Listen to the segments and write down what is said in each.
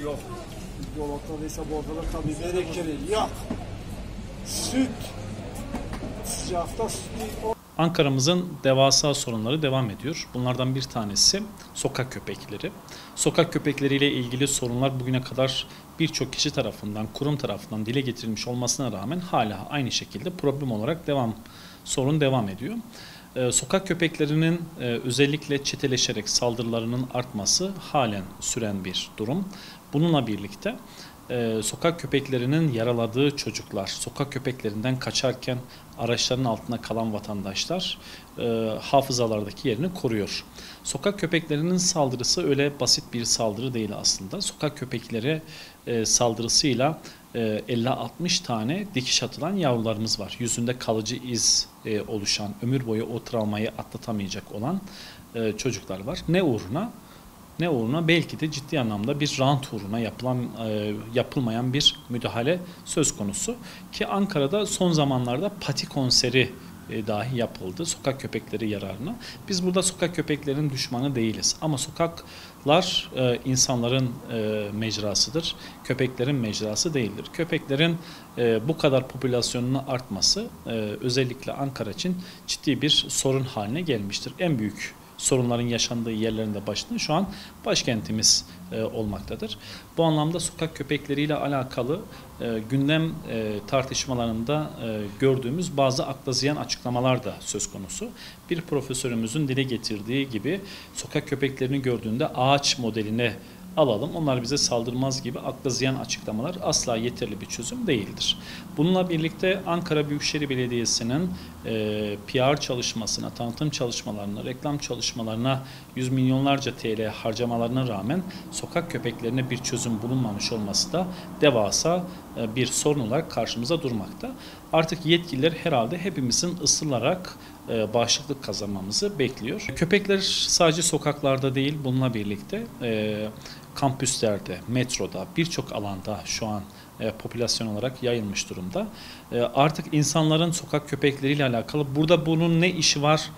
Yok. Dolaptadaysa bu ortada tabii gerekir. Yok. Süt. Sıcakta süt. Ankara'mızın devasa sorunları devam ediyor. Bunlardan bir tanesi sokak köpekleri. Sokak köpekleriyle ilgili sorunlar bugüne kadar birçok kişi tarafından, kurum tarafından dile getirilmiş olmasına rağmen hala aynı şekilde problem olarak sorun devam ediyor. Sokak köpeklerinin özellikle çeteleşerek saldırılarının artması halen süren bir durum. Bununla birlikte sokak köpeklerinin yaraladığı çocuklar, sokak köpeklerinden kaçarken araçların altında kalan vatandaşlar hafızalardaki yerini koruyor. Sokak köpeklerinin saldırısı öyle basit bir saldırı değil aslında. Sokak köpekleri saldırısıyla 50-60 tane dikiş atılan yavrularımız var. Yüzünde kalıcı iz oluşan, ömür boyu o travmayı atlatamayacak olan çocuklar var. Ne uğruna? Ne uğruna? Belki de ciddi anlamda bir rant uğruna yapılmayan bir müdahale söz konusu. Ki Ankara'da son zamanlarda pati konseri dahi yapıldı sokak köpekleri yararına. Biz burada sokak köpeklerinin düşmanı değiliz. Ama sokaklar insanların mecrasıdır. Köpeklerin mecrası değildir. Köpeklerin bu kadar popülasyonunun artması özellikle Ankara için ciddi bir sorun haline gelmiştir. En büyük sorunların yaşandığı yerlerinde başında şu an başkentimiz olmaktadır. Bu anlamda sokak köpekleriyle alakalı gündem tartışmalarında gördüğümüz bazı akla ziyan açıklamalar da söz konusu. Bir profesörümüzün dile getirdiği gibi sokak köpeklerini gördüğünde ağaç modeline alalım, onlar bize saldırmaz gibi akla ziyan açıklamalar asla yeterli bir çözüm değildir. Bununla birlikte Ankara Büyükşehir Belediyesi'nin PR çalışmasına, tanıtım çalışmalarına, reklam çalışmalarına yüz milyonlarca TL harcamalarına rağmen sokak köpeklerine bir çözüm bulunmamış olması da devasa bir sorun olarak karşımıza durmakta. Artık yetkililer herhalde hepimizin ısınarak bağışıklık kazanmamızı bekliyor. Köpekler sadece sokaklarda değil, bununla birlikte kampüslerde, metroda, birçok alanda şu an popülasyon olarak yayılmış durumda. Artık insanların sokak köpekleriyle alakalı burada bunun ne işi var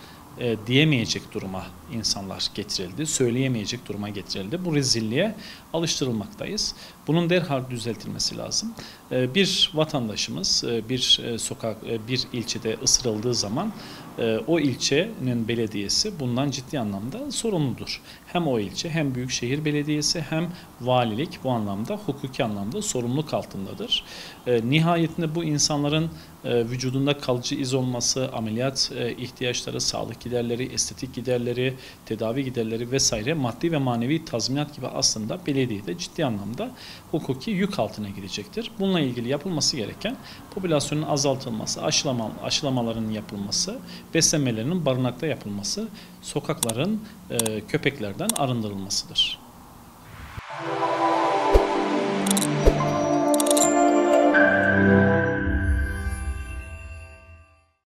diyemeyecek duruma insanlar getirildi, söyleyemeyecek duruma getirildi. Bu rezilliğe alıştırılmaktayız. Bunun derhal düzeltilmesi lazım. Bir vatandaşımız bir ilçede ısırıldığı zaman o ilçenin belediyesi bundan ciddi anlamda sorumludur. Hem o ilçe hem Büyükşehir Belediyesi hem valilik bu anlamda hukuki anlamda sorumluluk altındadır. Nihayetinde bu insanların vücudunda kalıcı iz olması, ameliyat ihtiyaçları, sağlık giderleri, estetik giderleri, tedavi giderleri vesaire maddi ve manevi tazminat gibi aslında belediyede ciddi anlamda hukuki yük altına girecektir. Bununla ilgili yapılması gereken popülasyonun azaltılması, aşılamaların yapılması, beslenmelerinin barınakta yapılması, sokakların köpeklerden arındırılmasıdır.